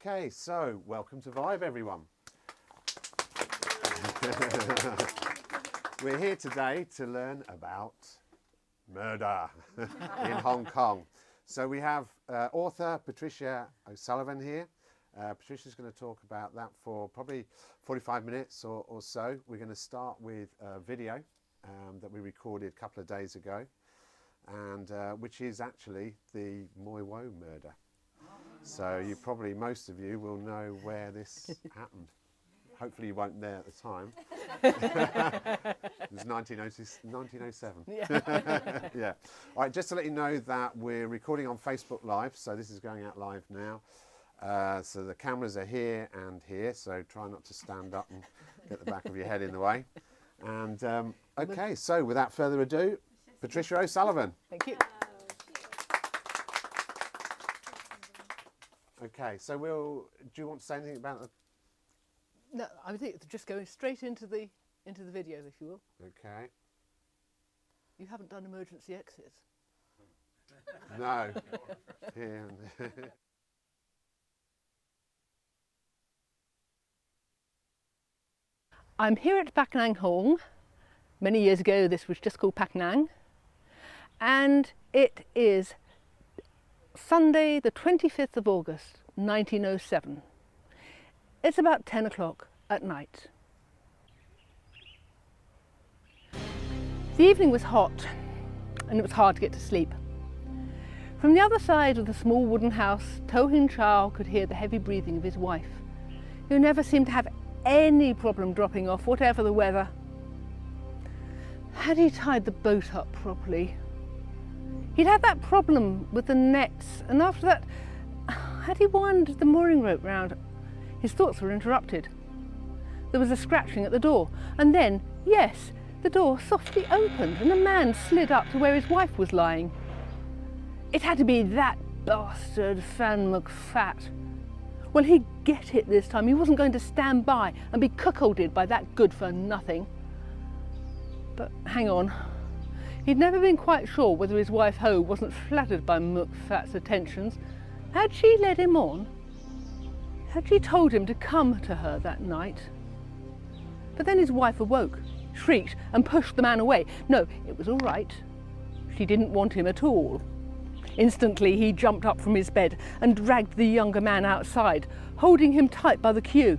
Okay, so welcome to Vibe, everyone. We're here today to learn about murder in Hong Kong. So we have author Patricia O'Sullivan here. Patricia's going to talk about that for probably 45 minutes or so. We're going to start with a video that we recorded a couple of days ago, and which is actually the Mui Wo murder. So you probably, most of you will know where this happened. Hopefully you weren't there at the time. It was 1907. Yeah. Yeah. All right, just to let you know that we're recording on Facebook Live, so this is going out live now. So the cameras are here and here, so try not to stand up and get the back of your head in the way. And okay, so without further ado, Patricia O'Sullivan. Thank you. Okay, so do you want to say anything about the... No, I think just going straight into the video, if you will. Okay. You haven't done emergency exits. No. Here and there. I'm here at Pak Nang Hong. Many years ago this was just called Pak Nang, and it is Sunday the 25th of August 1907. It's about 10 o'clock at night. The evening was hot and it was hard to get to sleep. From the other side of the small wooden house, To Hin Chow could hear the heavy breathing of his wife, who never seemed to have any problem dropping off, whatever the weather. Had he tied the boat up properly? He'd had that problem with the nets, and after that, had he wound the mooring rope round? His thoughts were interrupted. There was a scratching at the door, and then, yes, the door softly opened and a man slid up to where his wife was lying. It had to be that bastard Fan McFat. Well, he'd get it this time. He wasn't going to stand by and be cuckolded by that good-for-nothing. But hang on. He'd never been quite sure whether his wife Ho wasn't flattered by McFat's attentions. Had she led him on? Had she told him to come to her that night? But then his wife awoke, shrieked and pushed the man away. No, it was all right. She didn't want him at all. Instantly he jumped up from his bed and dragged the younger man outside, holding him tight by the queue.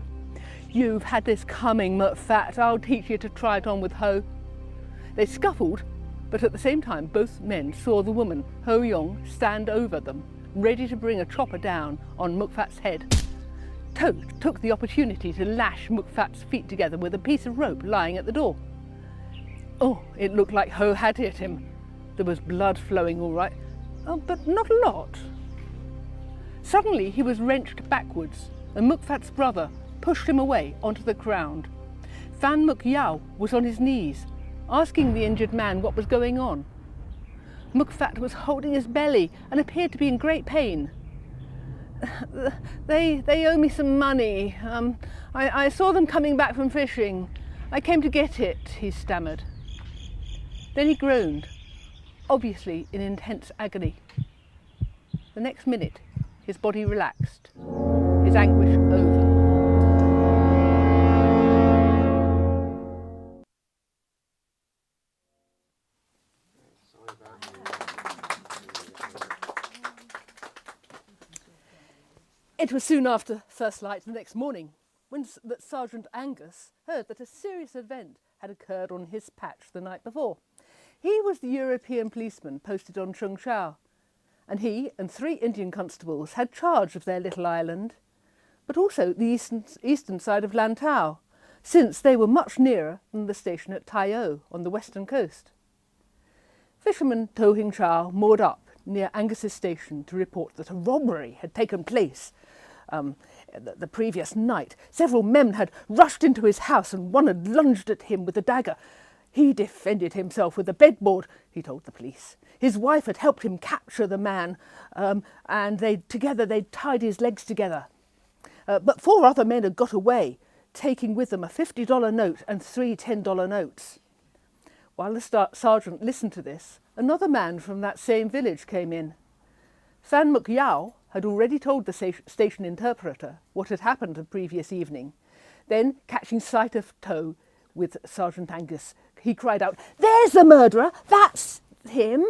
"You've had this coming, McFat. I'll teach you to try it on with Ho." They scuffled, but at the same time both men saw the woman, Ho Yong, stand over them, ready to bring a chopper down on McFat's head. To took the opportunity to lash McFat's feet together with a piece of rope lying at the door. Oh, it looked like Ho had hit him. There was blood flowing all right, but not a lot. Suddenly he was wrenched backwards, and McFat's brother pushed him away onto the ground. Fan McYao was on his knees, asking the injured man what was going on. McFat was holding his belly and appeared to be in great pain. They owe me some money. I saw them coming back from fishing. I came to get it," he stammered. Then he groaned, obviously in intense agony. The next minute, his body relaxed, his anguish over. It was soon after first light the next morning when Sergeant Angus heard that a serious event had occurred on his patch the night before. He was the European policeman posted on Chung Chau, and he and 3 Indian constables had charge of their little island, but also the eastern side of Lantau, since they were much nearer than the station at Tai O on the western coast. Fisherman To Hin Chow moored up near Angus's station to report that a robbery had taken place. The previous night, several men had rushed into his house and one had lunged at him with a dagger. He defended himself with a bedboard, he told the police. His wife had helped him capture the man, and together they'd tied his legs together. But 4 other men had got away, taking with them a $50 note and 3 $10 notes. While the sergeant listened to this, another man from that same village came in. Fan McYao had already told the station interpreter what had happened the previous evening. Then, catching sight of Toh with Sergeant Angus, he cried out, "There's the murderer! That's him!"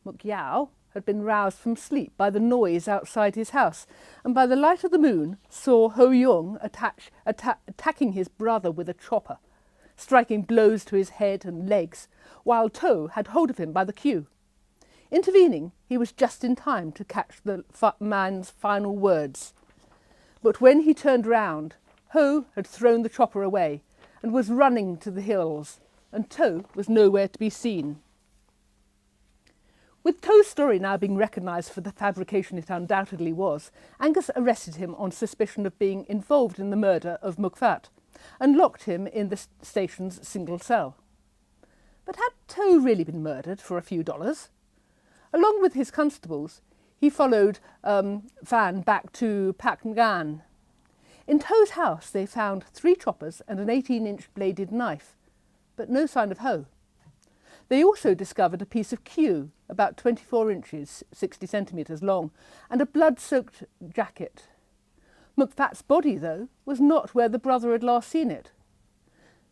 Muk Yao had been roused from sleep by the noise outside his house, and by the light of the moon saw Ho Yong attacking his brother with a chopper, striking blows to his head and legs, while Toh had hold of him by the queue. Intervening, he was just in time to catch the man's final words. But when he turned round, Ho had thrown the chopper away and was running to the hills, and Toh was nowhere to be seen. With Toh's story now being recognised for the fabrication it undoubtedly was, Angus arrested him on suspicion of being involved in the murder of Muk Fat and locked him in the station's single cell. But had Toh really been murdered for a few dollars? Along with his constables, he followed Fan back to Pak Ngan. In Toh's house they found 3 choppers and an 18-inch bladed knife, but no sign of Ho. They also discovered a piece of queue, about 24 inches, 60 centimetres long, and a blood-soaked jacket. Muk Fat's body, though, was not where the brother had last seen it.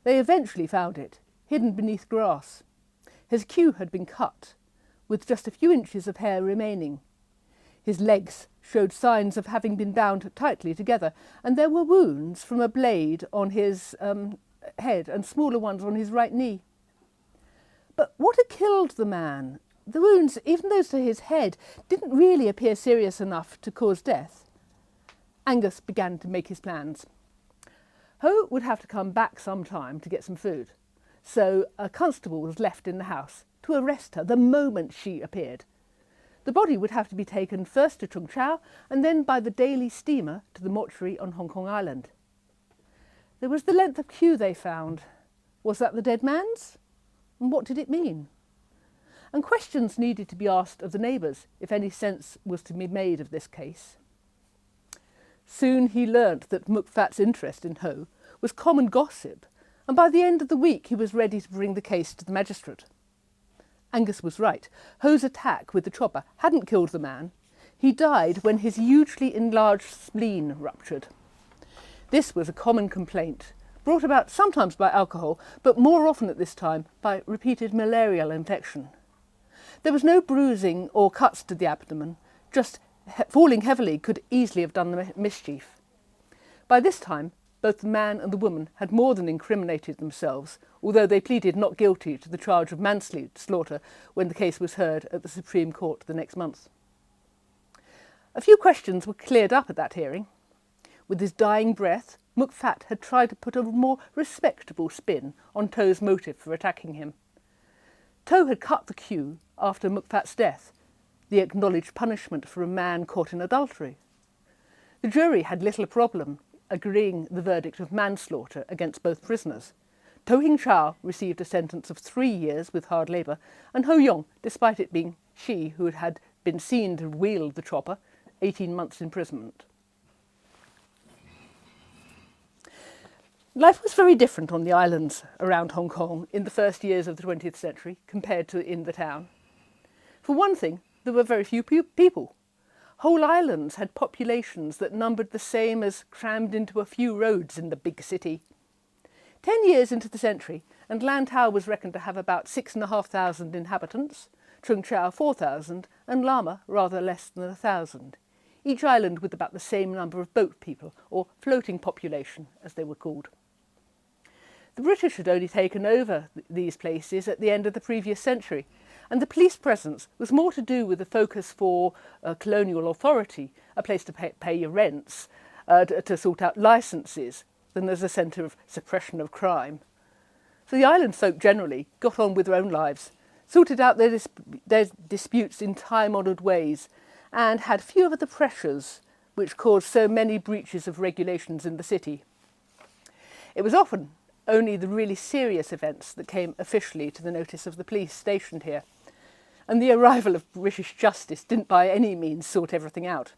They eventually found it, hidden beneath grass. His queue had been cut, with just a few inches of hair remaining. His legs showed signs of having been bound tightly together, and there were wounds from a blade on his head and smaller ones on his right knee. But what had killed the man? The wounds, even those to his head, didn't really appear serious enough to cause death. Angus began to make his plans. Ho would have to come back some time to get some food, so a constable was left in the house to arrest her the moment she appeared. The body would have to be taken first to Chung Chau and then by the daily steamer to the mortuary on Hong Kong Island. There was the length of queue they found. Was that the dead man's? And what did it mean? And questions needed to be asked of the neighbours if any sense was to be made of this case. Soon he learnt that Muk Fat's interest in Ho was common gossip, and by the end of the week he was ready to bring the case to the magistrate. Angus was right. Ho's attack with the chopper hadn't killed the man. He died when his hugely enlarged spleen ruptured. This was a common complaint, brought about sometimes by alcohol, but more often at this time by repeated malarial infection. There was no bruising or cuts to the abdomen, just falling heavily could easily have done the mischief. By this time, both the man and the woman had more than incriminated themselves, although they pleaded not guilty to the charge of manslaughter when the case was heard at the Supreme Court the next month. A few questions were cleared up at that hearing. With his dying breath, Muk Fat had tried to put a more respectable spin on Toh's motive for attacking him. Toh had cut the queue after Muk Fat's death, the acknowledged punishment for a man caught in adultery. The jury had little problem agreeing the verdict of manslaughter against both prisoners. Toh Hing Chau received a sentence of 3 years with hard labour, and Ho Yong, despite it being she who had been seen to wield the chopper, 18 months imprisonment. Life was very different on the islands around Hong Kong in the first years of the 20th century compared to in the town. For one thing, there were very few people. Whole islands had populations that numbered the same as crammed into a few roads in the big city. 10 years into the century, and Lantau was reckoned to have about 6,500 inhabitants, Chung Chau 4,000, and Lama rather less than 1,000, each island with about the same number of boat people, or floating population, as they were called. The British had only taken over these places at the end of the previous century, and the police presence was more to do with the focus for colonial authority, a place to pay your rents, to sort out licences, than as a centre of suppression of crime. So the island folk generally got on with their own lives, sorted out their disputes in time-honoured ways, and had few of the pressures which caused so many breaches of regulations in the city. It was often only the really serious events that came officially to the notice of the police stationed here, and the arrival of British justice didn't by any means sort everything out.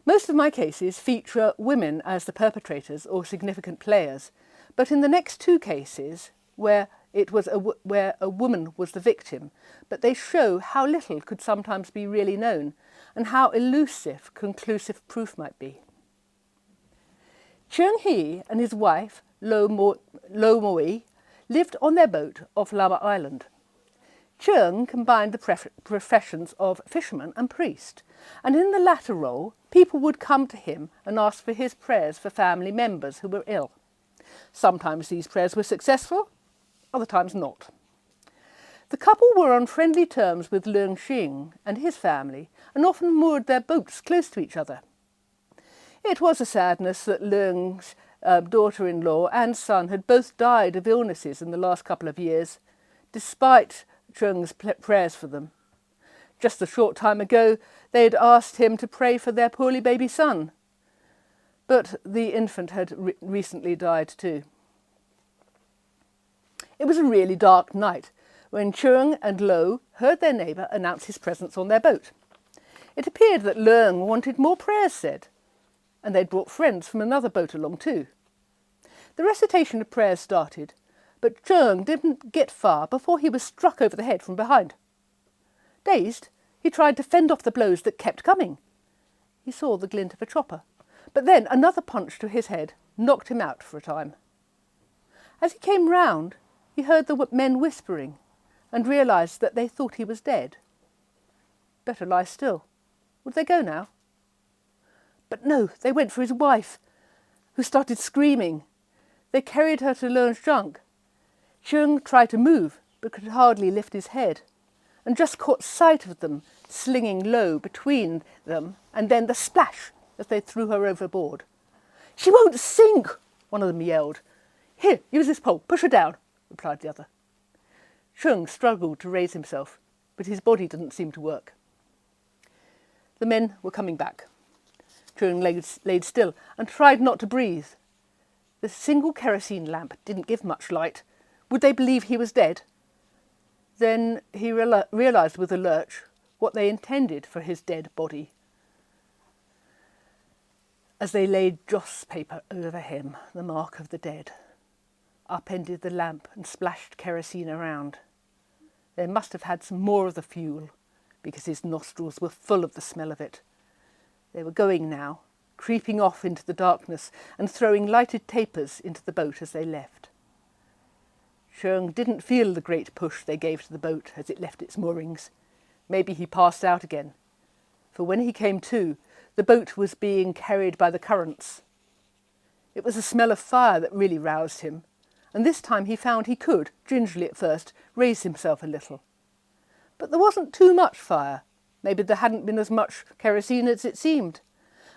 Most of my cases feature women as the perpetrators or significant players, but in the next 2 cases, where it was where a woman was the victim, but they show how little could sometimes be really known and how elusive conclusive proof might be. Chung-hee and his wife, Lo Mui, lived on their boat off Lantau Island. Chung combined the professions of fisherman and priest, and in the latter role, people would come to him and ask for his prayers for family members who were ill. Sometimes these prayers were successful, other times not. The couple were on friendly terms with Leung Xing and his family and often moored their boats close to each other. It was a sadness that Leung's daughter-in-law and son had both died of illnesses in the last couple of years, despite Chung's prayers for them. Just a short time ago, they had asked him to pray for their poorly baby son, but the infant had recently died too. It was a really dark night when Chung and Lo heard their neighbour announce his presence on their boat. It appeared that Leung wanted more prayers said, and they'd brought friends from another boat along too. The recitation of prayers started, but Chung didn't get far before he was struck over the head from behind. Dazed, he tried to fend off the blows that kept coming. He saw the glint of a chopper, but then another punch to his head knocked him out for a time. As he came round, he heard the men whispering and realised that they thought he was dead. Better lie still. Would they go now? But no, they went for his wife, who started screaming. They carried her to Leung's junk. Chung tried to move, but could hardly lift his head, and just caught sight of them slinging low between them, and then the splash as they threw her overboard. "She won't sink!" one of them yelled. "Here, use this pole, push her down," replied the other. Chung struggled to raise himself, but his body didn't seem to work. The men were coming back. Chung laid still and tried not to breathe. The single kerosene lamp didn't give much light. Would they believe he was dead? Then he realised with a lurch what they intended for his dead body. As they laid joss paper over him, the mark of the dead, upended the lamp and splashed kerosene around. They must have had some more of the fuel, because his nostrils were full of the smell of it. They were going now, creeping off into the darkness and throwing lighted tapers into the boat as they left. Chung didn't feel the great push they gave to the boat as it left its moorings. Maybe he passed out again, for when he came to, the boat was being carried by the currents. It was the smell of fire that really roused him, and this time he found he could, gingerly at first, raise himself a little. But there wasn't too much fire. Maybe there hadn't been as much kerosene as it seemed.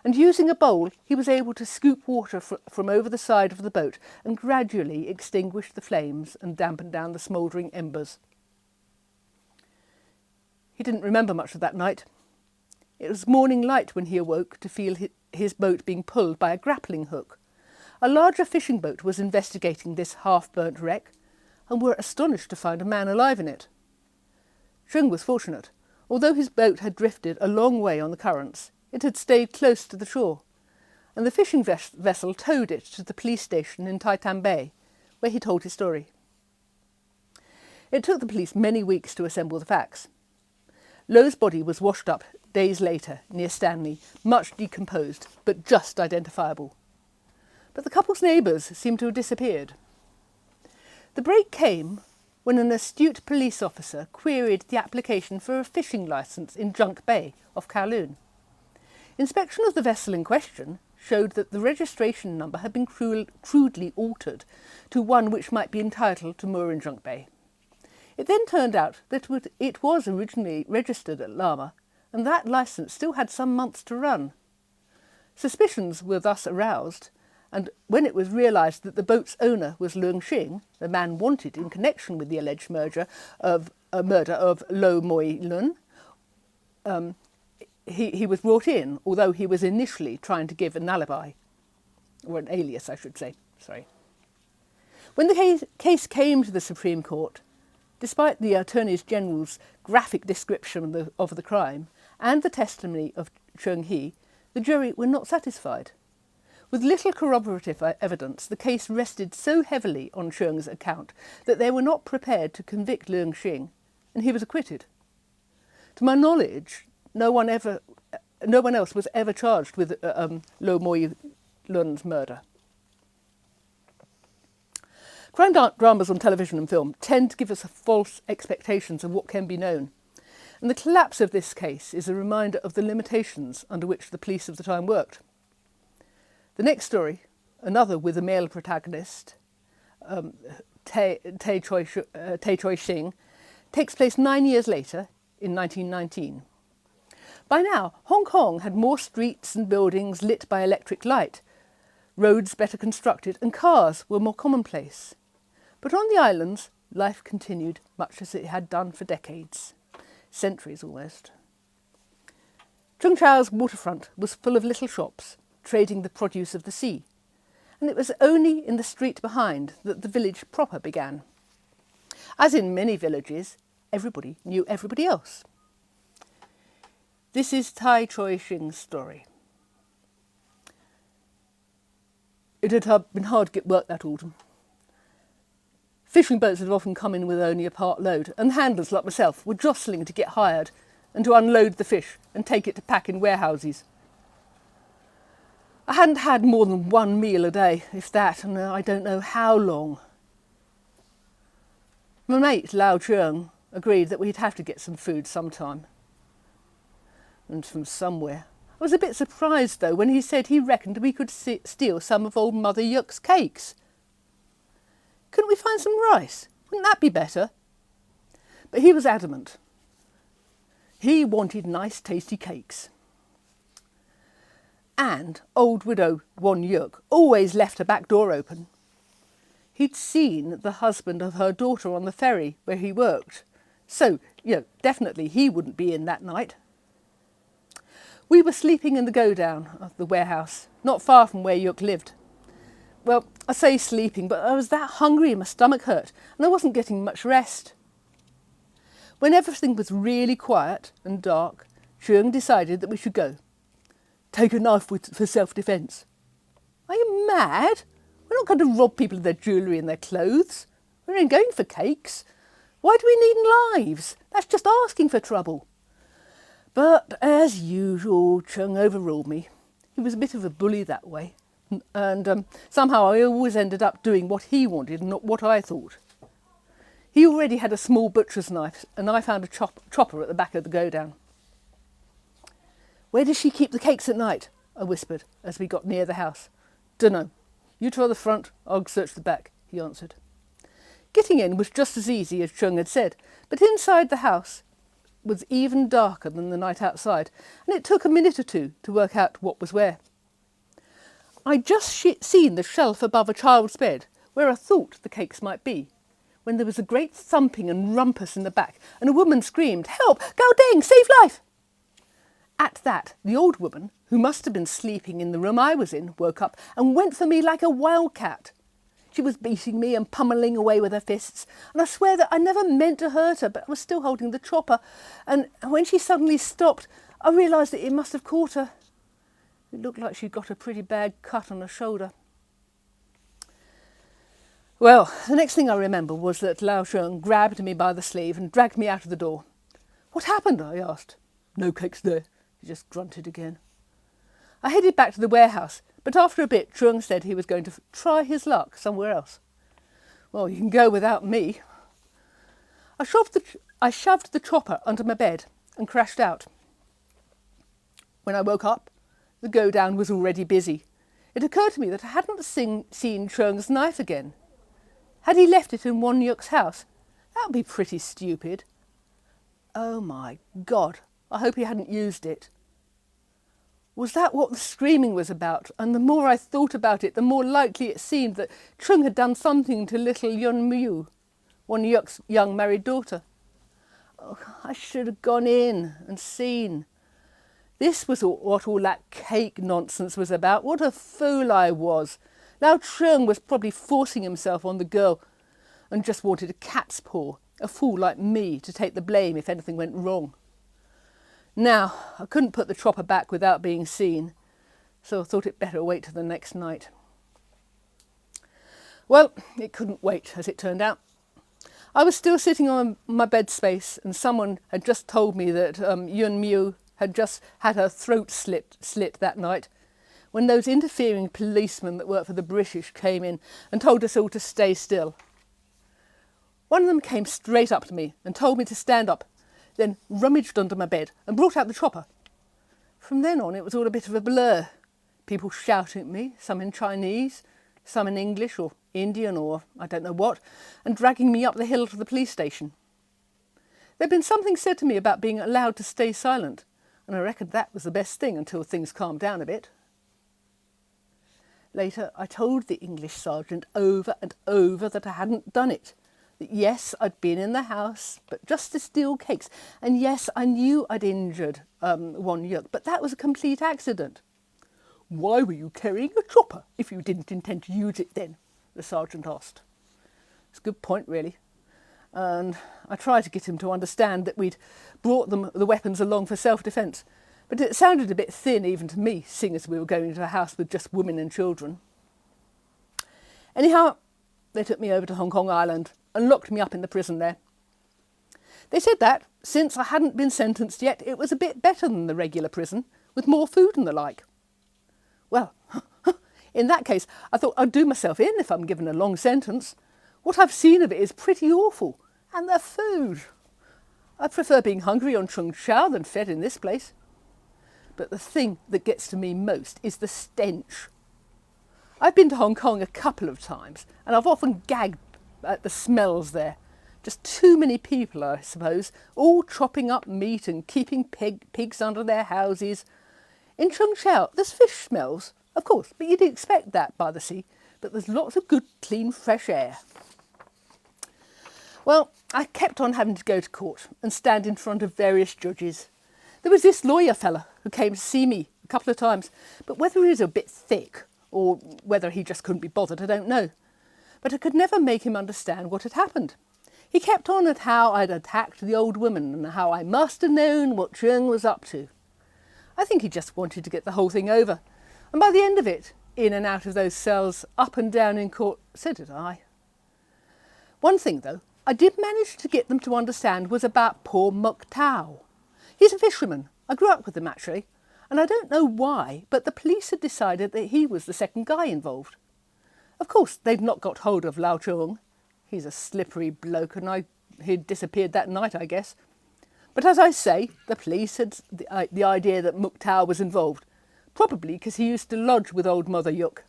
And using a bowl, he was able to scoop water from over the side of the boat and gradually extinguish the flames and dampen down the smouldering embers. He didn't remember much of that night. It was morning light when he awoke to feel his boat being pulled by a grappling hook. A larger fishing boat was investigating this half-burnt wreck, and were astonished to find a man alive in it. Chung was fortunate. Although his boat had drifted a long way on the currents, it had stayed close to the shore, and the fishing vessel towed it to the police station in Taitan Bay, where he told his story. It took the police many weeks to assemble the facts. Lo's body was washed up days later near Stanley, much decomposed, but just identifiable. But the couple's neighbours seemed to have disappeared. The break came when an astute police officer queried the application for a fishing licence in Junk Bay off Kowloon. Inspection of the vessel in question showed that the registration number had been crudely altered to one which might be entitled to moor in Junk Bay. It then turned out that it was originally registered at Lama, and that licence still had some months to run. Suspicions were thus aroused, and when it was realised that the boat's owner was Leung Xing, the man wanted in connection with the alleged murder of Lo Mui Lun, he was brought in, although he was initially trying to give an alibi, or an alias, I should say. Sorry. When the case came to the Supreme Court, despite the Attorney General's graphic description of the crime and the testimony of Chung-hee, the jury were not satisfied. With little corroborative evidence, the case rested so heavily on Chung's account that they were not prepared to convict Leung Xing, and he was acquitted. To my knowledge, no one else was ever charged with Lo Mui Lun's murder. Crime dramas on television and film tend to give us false expectations of what can be known, and the collapse of this case is a reminder of the limitations under which the police of the time worked. The next story, another with a male protagonist, Tae Choi Shing, takes place 9 years later, in 1919. By now, Hong Kong had more streets and buildings lit by electric light, roads better constructed, and cars were more commonplace. But on the islands, life continued much as it had done for decades, centuries almost. Chung Chau's waterfront was full of little shops, trading the produce of the sea, and it was only in the street behind that the village proper began. As in many villages, everybody knew everybody else. This is Tae Choi Shing's story. It had been hard to get work that autumn. Fishing boats had often come in with only a part load, and handlers like myself were jostling to get hired and to unload the fish and take it to pack in warehouses. I hadn't had more than one meal a day, if that, and I don't know how long. My mate, Lau Chung, agreed that we'd have to get some food sometime. And from somewhere. I was a bit surprised, though, when he said he reckoned we could steal some of old Mother Yuk's cakes. Couldn't we find some rice? Wouldn't that be better? But he was adamant. He wanted nice, tasty cakes. And old widow Won Yuk always left her back door open. He'd seen the husband of her daughter on the ferry where he worked. So, definitely he wouldn't be in that night. We were sleeping in the go-down of the warehouse, not far from where Yuk lived. Well, I say sleeping, but I was that hungry and my stomach hurt, and I wasn't getting much rest. When everything was really quiet and dark, Chung decided that we should go. Take a knife for self-defence. Are you mad? We're not going to rob people of their jewellery and their clothes. We're only going for cakes. Why do we need knives? That's just asking for trouble. But as usual, Chung overruled me. He was a bit of a bully that way. And somehow I always ended up doing what he wanted and not what I thought. He already had a small butcher's knife, and I found a chopper at the back of the go-down. Where does she keep the cakes at night? I whispered as we got near the house. Dunno. You try the front, I'll search the back, he answered. Getting in was just as easy as Chung had said, but inside the house was even darker than the night outside, and it took a minute or two to work out what was where. I'd just seen the shelf above a child's bed, where I thought the cakes might be, when there was a great thumping and rumpus in the back, and a woman screamed, "Help! Gao Deng, save life!" At that, the old woman, who must have been sleeping in the room I was in, woke up and went for me like a wildcat. She was beating me and pummelling away with her fists, and I swear that I never meant to hurt her, but I was still holding the chopper, and when she suddenly stopped, I realised that it must have caught her. It looked like she'd got a pretty bad cut on her shoulder. Well, the next thing I remember was that Lao Sheng grabbed me by the sleeve and dragged me out of the door. What happened? I asked. No cakes there, he just grunted again. I headed back to the warehouse, but after a bit Chung said he was going to try his luck somewhere else. Well, you can go without me. I shoved the chopper under my bed and crashed out. When I woke up, the go-down was already busy. It occurred to me that I hadn't seen Chung's knife again. Had he left it in Won Yuk's house? That would be pretty stupid. Oh my God, I hope he hadn't used it. Was that what the screaming was about? And the more I thought about it, the more likely it seemed that Chung had done something to little Yun Mui, Won Yuk's young married daughter. Oh, I should have gone in and seen. This was what all that cake nonsense was about. What a fool I was. Lao Chung was probably forcing himself on the girl and just wanted a cat's paw, a fool like me, to take the blame if anything went wrong. Now, I couldn't put the chopper back without being seen, so I thought it better wait till the next night. Well, it couldn't wait, as it turned out. I was still sitting on my bed space, and someone had just told me that Mui Wo had just had her throat slit that night, when those interfering policemen that worked for the British came in and told us all to stay still. One of them came straight up to me and told me to stand up, then rummaged under my bed and brought out the chopper. From then on, it was all a bit of a blur. People shouting at me, some in Chinese, some in English or Indian or I don't know what, and dragging me up the hill to the police station. There'd been something said to me about being allowed to stay silent, and I reckoned that was the best thing until things calmed down a bit. Later, I told the English sergeant over and over that I hadn't done it. That yes, I'd been in the house, but just to steal cakes. And yes, I knew I'd injured one yuk, but that was a complete accident. Why were you carrying a chopper if you didn't intend to use it then? The sergeant asked. It's a good point, really. And I tried to get him to understand that we'd brought the weapons along for self-defence. But it sounded a bit thin even to me, seeing as we were going into a house with just women and children. Anyhow, they took me over to Hong Kong Island and locked me up in the prison there. They said that, since I hadn't been sentenced yet, it was a bit better than the regular prison, with more food and the like. Well, in that case, I thought I'd do myself in if I'm given a long sentence. What I've seen of it is pretty awful. And the food. I prefer being hungry on Chung Chau than fed in this place. But the thing that gets to me most is the stench. I've been to Hong Kong a couple of times, and I've often gagged at the smells there. Just too many people, I suppose, all chopping up meat and keeping pigs under their houses. In Chung Chau, there's fish smells, of course, but you'd expect that by the sea. But there's lots of good, clean, fresh air. Well, I kept on having to go to court and stand in front of various judges. There was this lawyer fella who came to see me a couple of times, but whether he was a bit thick or whether he just couldn't be bothered, I don't know. But I could never make him understand what had happened. He kept on at how I'd attacked the old woman and how I must have known what Chung was up to. I think he just wanted to get the whole thing over. And by the end of it, in and out of those cells, up and down in court, so did I. One thing, though, I did manage to get them to understand was about poor Muk Tao. He's a fisherman. I grew up with him, actually. And I don't know why, but the police had decided that he was the second guy involved. Of course, they'd not got hold of Lau Chung. He's a slippery bloke, and he'd disappeared that night, I guess. But as I say, the police had the idea that Muk Tao was involved, probably because he used to lodge with old Mother Yuk.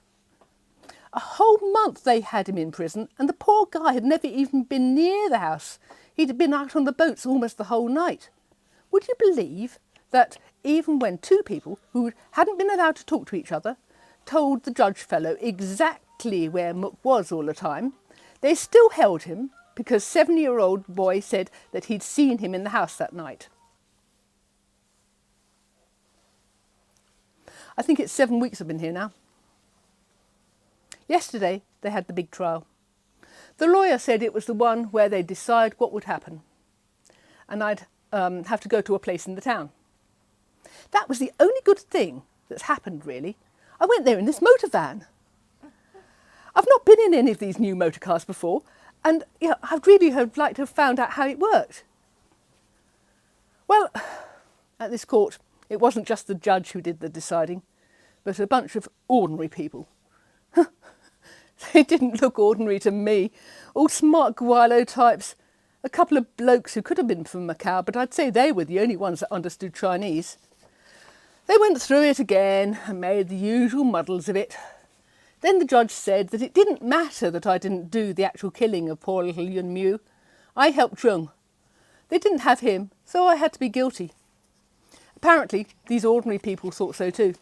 A whole month they had him in prison, and the poor guy had never even been near the house. He'd been out on the boats almost the whole night. Would you believe that even when two people who hadn't been allowed to talk to each other told the judge fellow exactly where Muk was all the time, they still held him because 7-year-old boy said that he'd seen him in the house that night. I think it's 7 weeks I've been here now. Yesterday they had the big trial. The lawyer said it was the one where they'd decide what would happen, and I'd have to go to a place in the town. That was the only good thing that's happened, really. I went there in this motor van. I've not been in any of these new motor cars before, and I'd really like to have found out how it worked. Well, at this court, it wasn't just the judge who did the deciding, but a bunch of ordinary people. They didn't look ordinary to me. All smart guilo types. A couple of blokes who could have been from Macau, but I'd say they were the only ones that understood Chinese. They went through it again and made the usual muddles of it. Then the judge said that it didn't matter that I didn't do the actual killing of poor little Yun Mu. I helped Chung. They didn't have him, so I had to be guilty. Apparently, these ordinary people thought so too.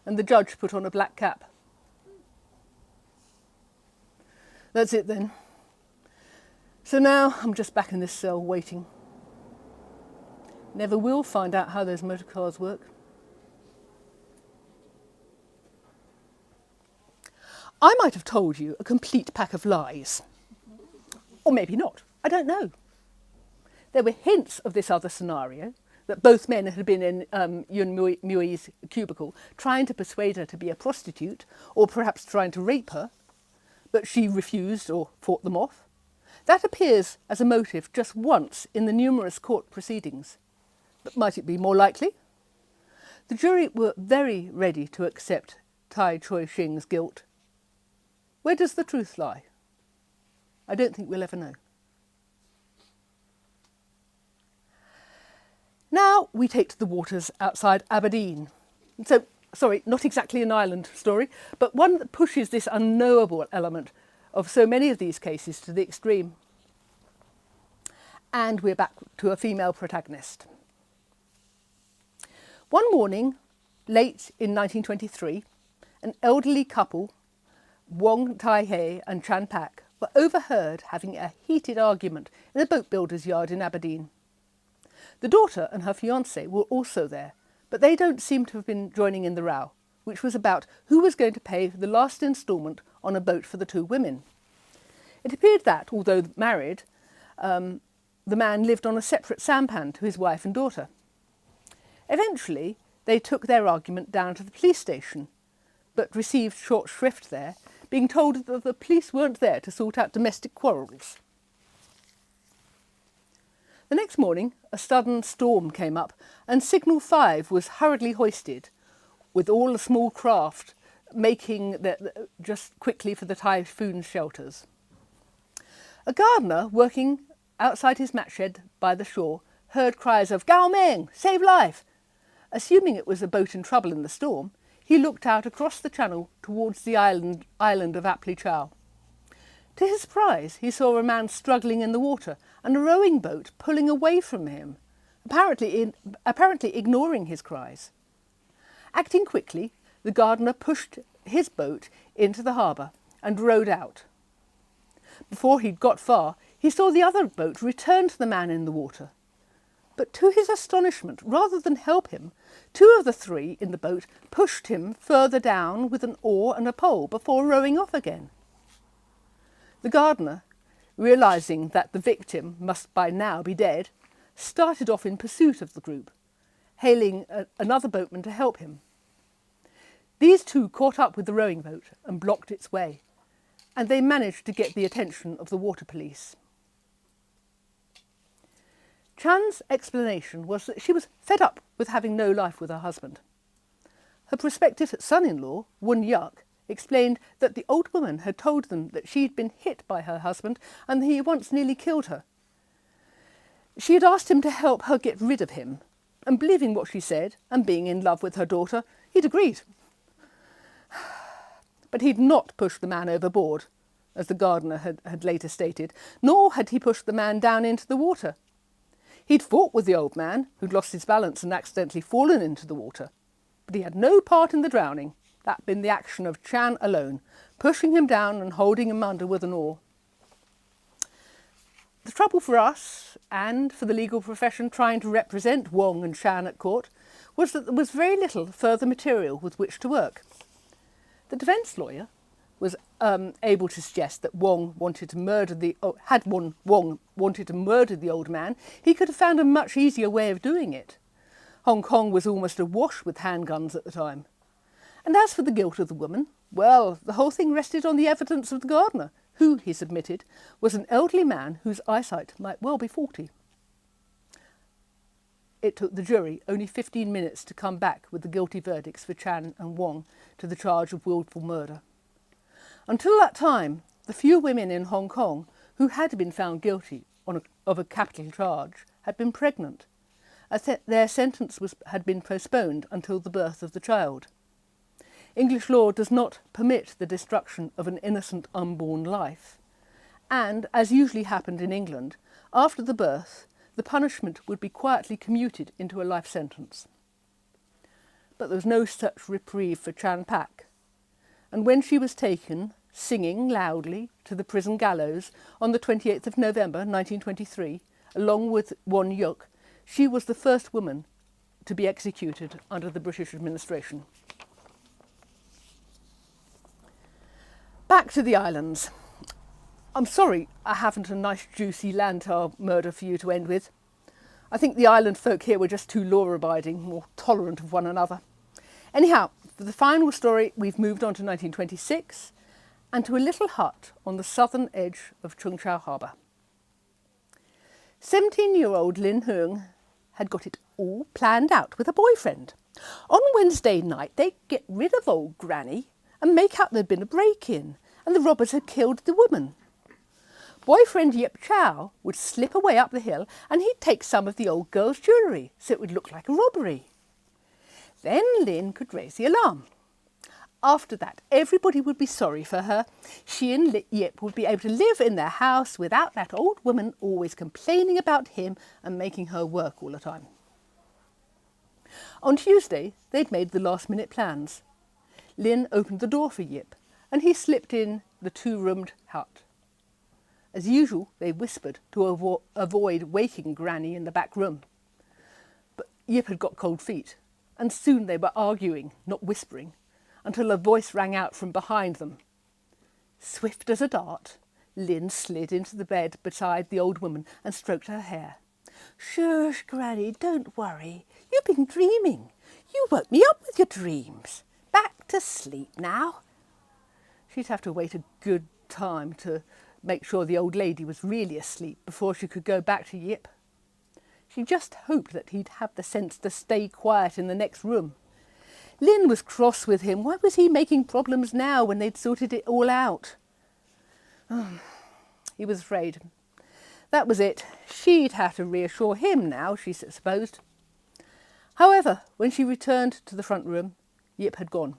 And the judge put on a black cap. That's it then. So now I'm just back in this cell waiting. Never will find out how those motor cars work. I might have told you a complete pack of lies. Or maybe not. I don't know. There were hints of this other scenario, that both men had been in Yun Mui's cubicle, trying to persuade her to be a prostitute, or perhaps trying to rape her, but she refused or fought them off. That appears as a motive just once in the numerous court proceedings. But might it be more likely? The jury were very ready to accept Tai Choi Shing's guilt. Where does the truth lie? I don't think we'll ever know. Now we take to the waters outside Aberdeen. So, sorry, not exactly an island story, but one that pushes this unknowable element of so many of these cases to the extreme. And we're back to a female protagonist. One morning, late in 1923, an elderly couple, Wong Tai-hei and Chan Pak, were overheard having a heated argument in a boat builder's yard in Aberdeen. The daughter and her fiancé were also there, but they don't seem to have been joining in the row, which was about who was going to pay the last instalment on a boat for the two women. It appeared that, although married, the man lived on a separate sampan to his wife and daughter. Eventually, they took their argument down to the police station, but received short shrift there, being told that the police weren't there to sort out domestic quarrels. The next morning, a sudden storm came up and Signal 5 was hurriedly hoisted, with all the small craft making just quickly for the typhoon shelters. A gardener working outside his mat shed by the shore heard cries of "Gao Meng, save life!" Assuming it was a boat in trouble in the storm, he looked out across the channel towards the island of Apli Chow. To his surprise, he saw a man struggling in the water and a rowing boat pulling away from him, apparently ignoring his cries. Acting quickly, the gardener pushed his boat into the harbour and rowed out. Before he'd got far, he saw the other boat return to the man in the water. But to his astonishment, rather than help him, two of the three in the boat pushed him further down with an oar and a pole before rowing off again. The gardener, realising that the victim must by now be dead, started off in pursuit of the group, hailing another boatman to help him. These two caught up with the rowing boat and blocked its way, and they managed to get the attention of the water police. Chan's explanation was that she was fed up with having no life with her husband. Her prospective son-in-law, Wun Yuk, explained that the old woman had told them that she'd been hit by her husband and that he once nearly killed her. She had asked him to help her get rid of him, and believing what she said and being in love with her daughter, he'd agreed. But he'd not pushed the man overboard, as the gardener had later stated, nor had he pushed the man down into the water. He'd fought with the old man, who'd lost his balance and accidentally fallen into the water, but he had no part in the drowning. That been the action of Chan alone, pushing him down and holding him under with an oar. The trouble for us, and for the legal profession trying to represent Wong and Chan at court, was that there was very little further material with which to work. The defence lawyer was able to suggest that Wong wanted to murder Wong wanted to murder the old man, he could have found a much easier way of doing it. Hong Kong was almost awash with handguns at the time. And as for the guilt of the woman, well, the whole thing rested on the evidence of the gardener, who, he submitted, was an elderly man whose eyesight might well be faulty. It took the jury only 15 minutes to come back with the guilty verdicts for Chan and Wong to the charge of wilful murder. Until that time, the few women in Hong Kong who had been found guilty of a capital charge had been pregnant. Their sentence had been postponed until the birth of the child. English law does not permit the destruction of an innocent unborn life, and, as usually happened in England, after the birth, the punishment would be quietly commuted into a life sentence. But there was no such reprieve for Chan Pak, and when she was taken, singing loudly, to the prison gallows on the 28th of November 1923, along with Won Yuk, she was the first woman to be executed under the British administration. Back to the islands. I'm sorry I haven't a nice juicy Lantau murder for you to end with. I think the island folk here were just too law-abiding, more tolerant of one another. Anyhow, for the final story, we've moved on to 1926 and to a little hut on the southern edge of Chung Chau Harbour. 17-year-old Lin Heung had got it all planned out with a boyfriend. On Wednesday night, they'd get rid of old Granny and make out there'd been a break-in and the robbers had killed the woman. Boyfriend Yip Chow would slip away up the hill and he'd take some of the old girl's jewellery so it would look like a robbery. Then Lin could raise the alarm. After that, everybody would be sorry for her. She and Yip would be able to live in their house without that old woman always complaining about him and making her work all the time. On Tuesday, they'd made the last-minute plans. Lin opened the door for Yip and he slipped in the two-roomed hut. As usual, they whispered to avoid waking Granny in the back room. But Yip had got cold feet, and soon they were arguing, not whispering, until a voice rang out from behind them. Swift as a dart, Lin slid into the bed beside the old woman and stroked her hair. "Shush, Granny, don't worry. You've been dreaming. You woke me up with your dreams. Back to sleep now." She'd have to wait a good time to make sure the old lady was really asleep before she could go back to Yip. She just hoped that he'd have the sense to stay quiet in the next room. Lin was cross with him. Why was he making problems now when they'd sorted it all out? He was afraid. That was it. She'd have to reassure him now, she supposed. However, when she returned to the front room, Yip had gone.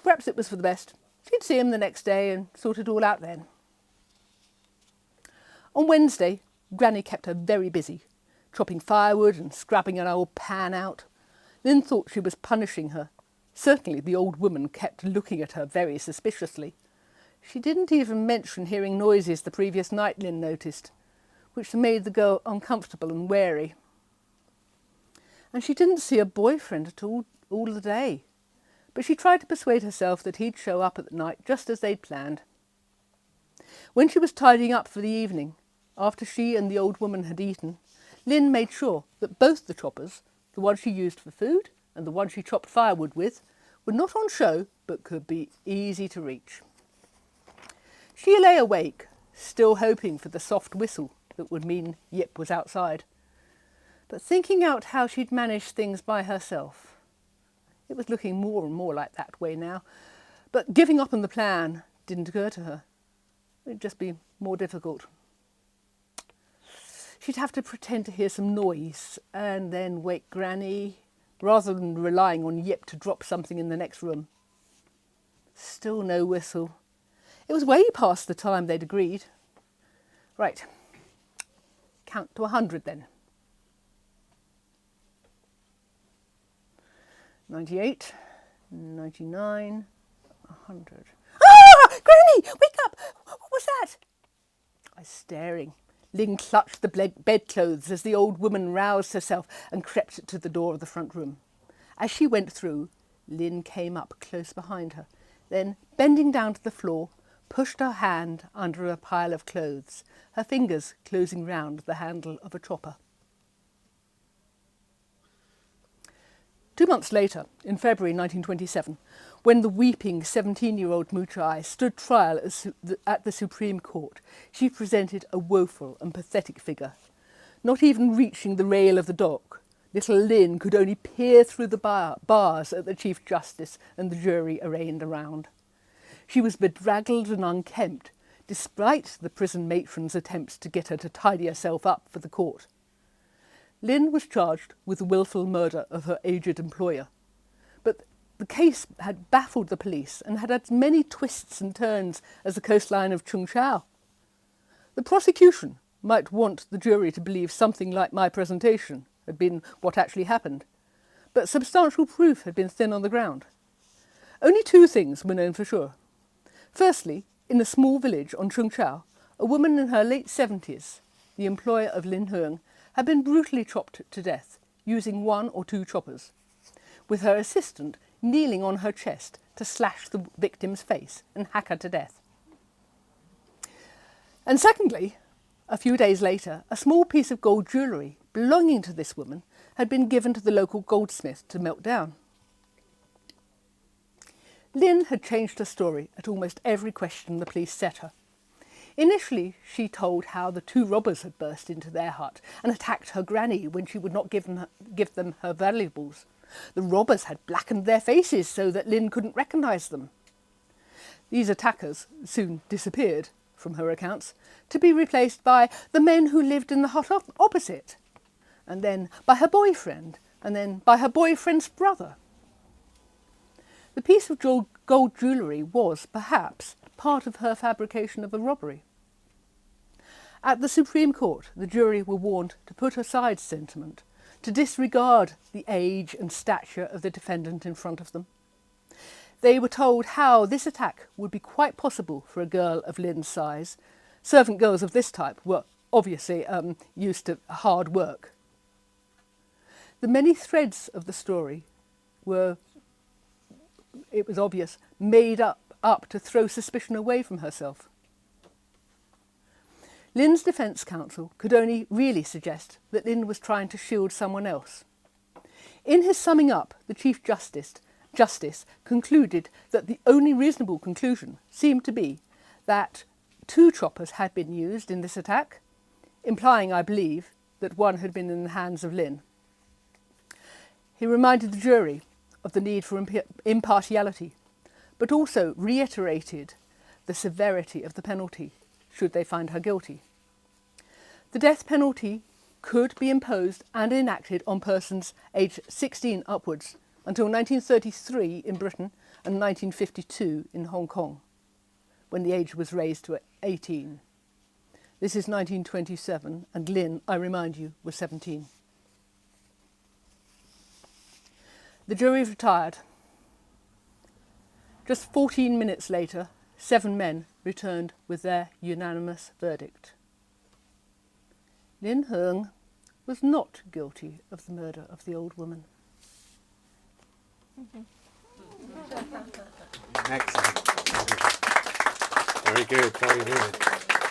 Perhaps it was for the best. She'd see him the next day and sort it all out then. On Wednesday, Granny kept her very busy, chopping firewood and scrubbing an old pan out. Lin thought she was punishing her. Certainly the old woman kept looking at her very suspiciously. She didn't even mention hearing noises the previous night, Lin noticed, which made the girl uncomfortable and wary. And she didn't see her boyfriend at all the day. But she tried to persuade herself that he'd show up at the night just as they'd planned. When she was tidying up for the evening, after she and the old woman had eaten, Lin made sure that both the choppers, the one she used for food and the one she chopped firewood with, were not on show but could be easy to reach. She lay awake, still hoping for the soft whistle that would mean Yip was outside, but thinking out how she'd manage things by herself. It was looking more and more like that way now, but giving up on the plan didn't occur to her. It'd just be more difficult. She'd have to pretend to hear some noise and then wake Granny, rather than relying on Yip to drop something in the next room. Still no whistle. It was way past the time they'd agreed. Right. Count to 100 then. 98, 99, 100. "Ah! Granny! Wake up! What was that?" I was staring. Lin clutched the bedclothes as the old woman roused herself and crept to the door of the front room. As she went through, Lin came up close behind her, then, bending down to the floor, pushed her hand under a pile of clothes, her fingers closing round the handle of a chopper. 2 months later, in February 1927, when the weeping 17-year-old Mui Wo stood trial at the Supreme Court, she presented a woeful and pathetic figure. Not even reaching the rail of the dock, little Lin could only peer through the bars at the Chief Justice and the jury arrayed around. She was bedraggled and unkempt, despite the prison matron's attempts to get her to tidy herself up for the court. Lin was charged with the wilful murder of her aged employer, but the case had baffled the police and had as many twists and turns as the coastline of Chung Chau. The prosecution might want the jury to believe something like my presentation had been what actually happened, but substantial proof had been thin on the ground. Only 2 things were known for sure. Firstly, in a small village on Chung Chau, a woman in her late 70s, the employer of Lin Heung, had been brutally chopped to death, using 1 or 2 choppers, with her assistant kneeling on her chest to slash the victim's face and hack her to death. And secondly, A few days later, a small piece of gold jewellery belonging to this woman had been given to the local goldsmith to melt down. Lynn had changed her story at almost every question the police set her. Initially, she told how the two robbers had burst into their hut and attacked her granny when she would not give them her valuables. The robbers had blackened their faces so that Lynn couldn't recognise them. These attackers soon disappeared, from her accounts, to be replaced by the men who lived in the hut opposite, and then by her boyfriend, and then by her boyfriend's brother. The piece of gold jewellery was, perhaps, part of her fabrication of a robbery. At the Supreme Court, the jury were warned to put aside sentiment, to disregard the age and stature of the defendant in front of them. They were told how this attack would be quite possible for a girl of Lynn's size. Servant girls of this type were obviously used to hard work. The many threads of the story were, it was obvious, made up to throw suspicion away from herself. Lynn's defence counsel could only really suggest that Lynn was trying to shield someone else. In his summing up, the Chief Justice concluded that the only reasonable conclusion seemed to be that 2 choppers had been used in this attack, implying, I believe, that one had been in the hands of Lynn. He reminded the jury of the need for impartiality, but also reiterated the severity of the penalty should they find her guilty. The death penalty could be imposed and enacted on persons aged 16 upwards until 1933 in Britain and 1952 in Hong Kong, when the age was raised to 18. This is 1927, and Lynn, I remind you, was 17. The jury retired. Just 14 minutes later, 7 men returned with their unanimous verdict. Lin Hung was not guilty of the murder of the old woman. Excellent. Very good, very good.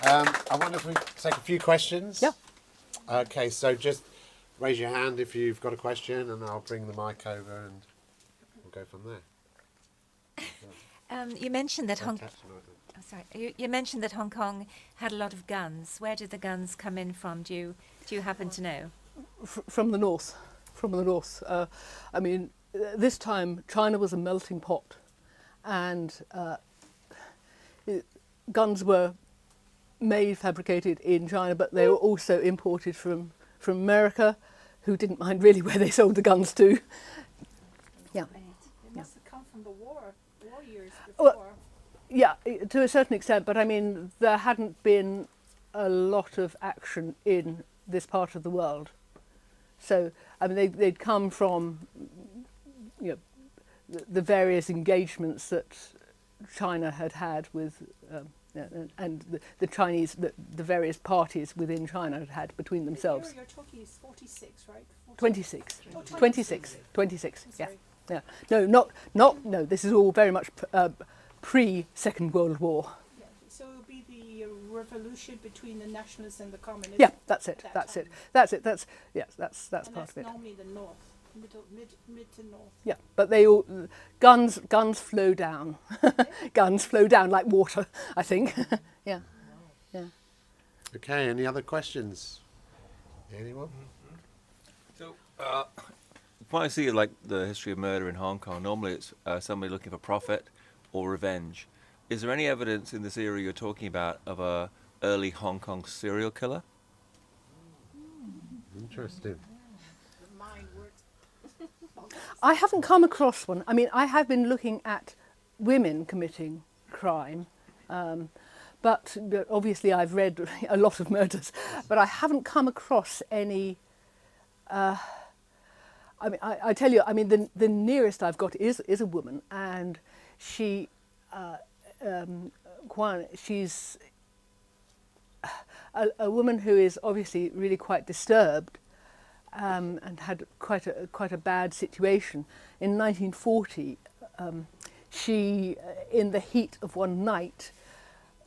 I wonder if we take a few questions? Yeah. Okay, so just raise your hand if you've got a question and I'll bring the mic over and we'll go from there. You mentioned that You mentioned that Hong Kong had a lot of guns. Where did the guns come in from? Do you happen to know? From the north. From the north. I mean, this time China was a melting pot, and guns were fabricated in China, but they were also imported from America, who didn't mind really where they sold the guns to. Yeah. It must have come from the war years before. Well, yeah, to a certain extent, but I mean, there hadn't been a lot of action in this part of the world. So, I mean, they'd come from, you know, the various engagements that China had with, and the Chinese, the various parties within China had between themselves. The year you're talking is 46, right? 26. Oh, 26, yeah. Sorry. Yeah. No, this is all very much pre-Second World War. Yeah. So it will be the revolution between the nationalists and the communists. Yeah, that's it. That That's time. it. That's And part that's of it. normally the north, mid to north. Yeah, but they all guns flow down. Guns flow down like water, I think. Yeah. Yeah. Okay, any other questions? Anyone? So, when I see like the history of murder in Hong Kong, normally it's somebody looking for profit or revenge. Is there any evidence in this era you're talking about of a early Hong Kong serial killer? Interesting. The mind works. I haven't come across one. I mean, I have been looking at women committing crime, but obviously I've read a lot of murders, but I haven't come across any. I mean, I tell you, I mean, the nearest I've got is a woman, and she, she's a woman who is obviously really quite disturbed, and had quite a bad situation. In 1940, she, in the heat of one night,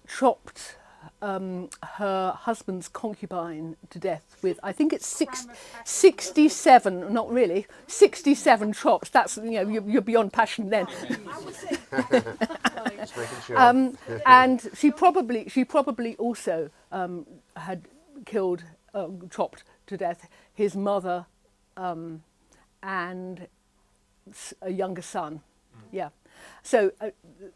chopped her husband's concubine to death with, I think it's Crime of passion. 67, not really, 67 chops. That's, you're beyond passion then. I would say Just making sure. And she probably also had killed, chopped to death his mother and a younger son. Yeah. So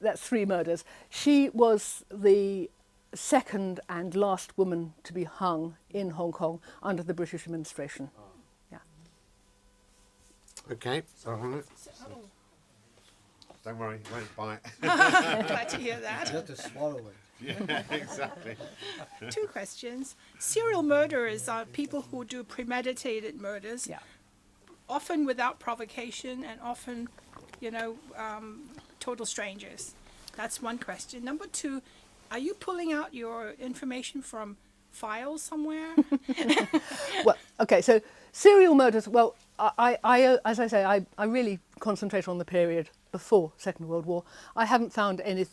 that's 3 murders. She was the second and last woman to be hung in Hong Kong under the British administration. Yeah. Okay. Don't worry, you won't bite. glad to hear that. You have to swallow it. Yeah, exactly. 2 questions. Serial murderers are people who do premeditated murders, Yeah. often without provocation and often, total strangers. That's one question. Number 2, are you pulling out your information from files somewhere? Well, okay, so serial murders, well, I as I say, I really concentrate on the period before Second World War. I haven't found any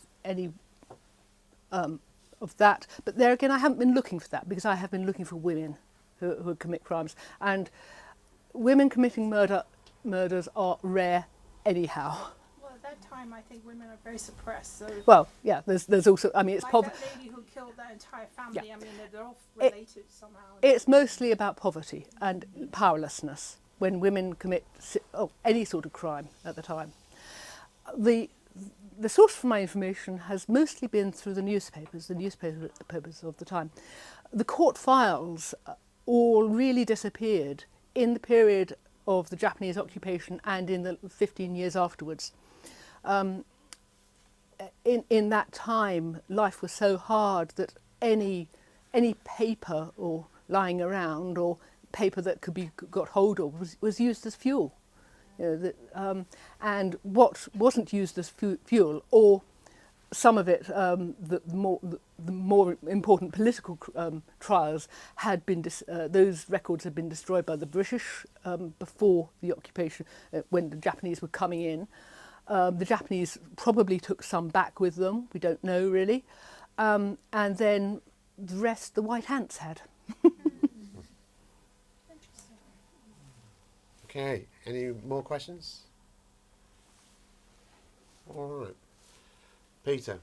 of that, but there again, I haven't been looking for that because I have been looking for women who commit crimes, and women committing murders are rare anyhow. Well, at that time, I think women are very suppressed. So Well, yeah, there's also, I mean, it's like that lady who killed that entire family, Yeah. I mean, they're all related somehow. It's mostly about poverty and powerlessness when women commit any sort of crime at the time. The source for my information has mostly been through the newspapers of the time. The court files all really disappeared in the period of the Japanese occupation and in the 15 years afterwards. In that time, life was so hard that any paper or lying around or paper that could be got hold of was used as fuel. And what wasn't used as fuel, or some of it, the more important political trials had been those records had been destroyed by the British before the occupation, when the Japanese were coming in. The Japanese probably took some back with them. We don't know really, and then the rest the white ants had. Okay, any more questions? All right. Peter,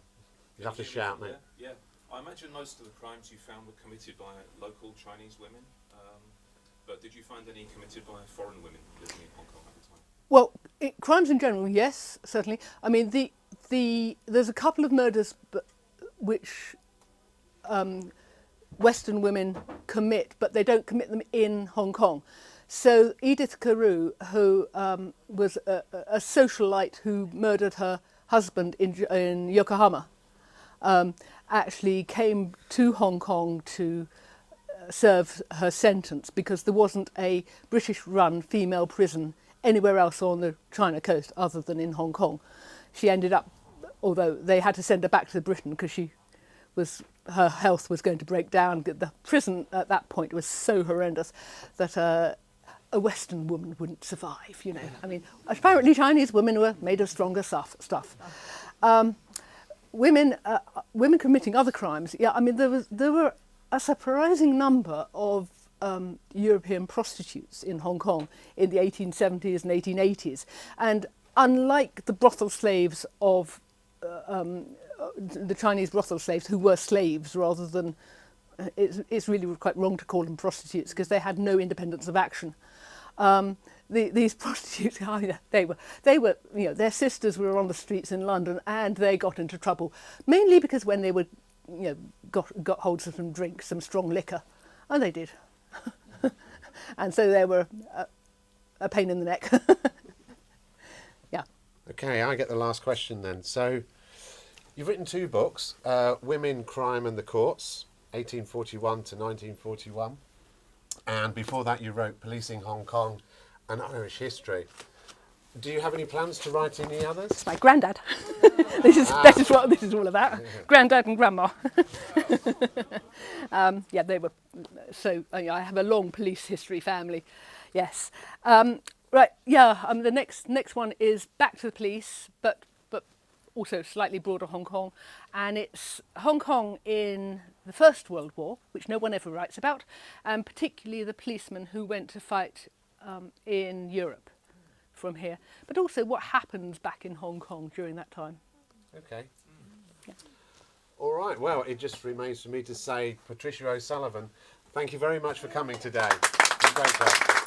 you have to shout, mate. Yeah. I imagine most of the crimes you found were committed by local Chinese women, but did you find any committed by foreign women living in Hong Kong at the time? Well, crimes in general, yes, certainly. I mean, there's a couple of murders which Western women commit, but they don't commit them in Hong Kong. So Edith Carew, who was a socialite who murdered her husband in Yokohama, actually came to Hong Kong to serve her sentence because there wasn't a British-run female prison anywhere else on the China coast other than in Hong Kong. She ended up, although they had to send her back to Britain because her health was going to break down. The prison at that point was so horrendous that a Western woman wouldn't survive, I mean, apparently Chinese women were made of stronger stuff. Women committing other crimes, yeah, I mean, there were a surprising number of European prostitutes in Hong Kong in the 1870s and 1880s. And unlike the brothel slaves of the Chinese brothel slaves, who were slaves rather than, it's really quite wrong to call them prostitutes because they had no independence of action. These prostitutes, they were, their sisters were on the streets in London and they got into trouble, mainly because when they were, got hold of some drink, some strong liquor, and they did. And so they were a pain in the neck. Yeah. Okay, I get the last question then. So, you've written 2 books, Women, Crime and the Courts, 1841 to 1941. And before that you wrote Policing Hong Kong and Irish History. Do you have any plans to write any others? My granddad. This is what this is all about. Granddad and grandma. Yeah, they were. So I have a long police history family. Yes. Right. Yeah. The next one is back to the police, but also slightly broader Hong Kong, and it's Hong Kong in the First World War, which no one ever writes about, and particularly the policemen who went to fight in Europe from here, but also what happens back in Hong Kong during that time. Okay. All right, well, it just remains for me to say, Patricia O'Sullivan, thank you very much for coming today. Great job.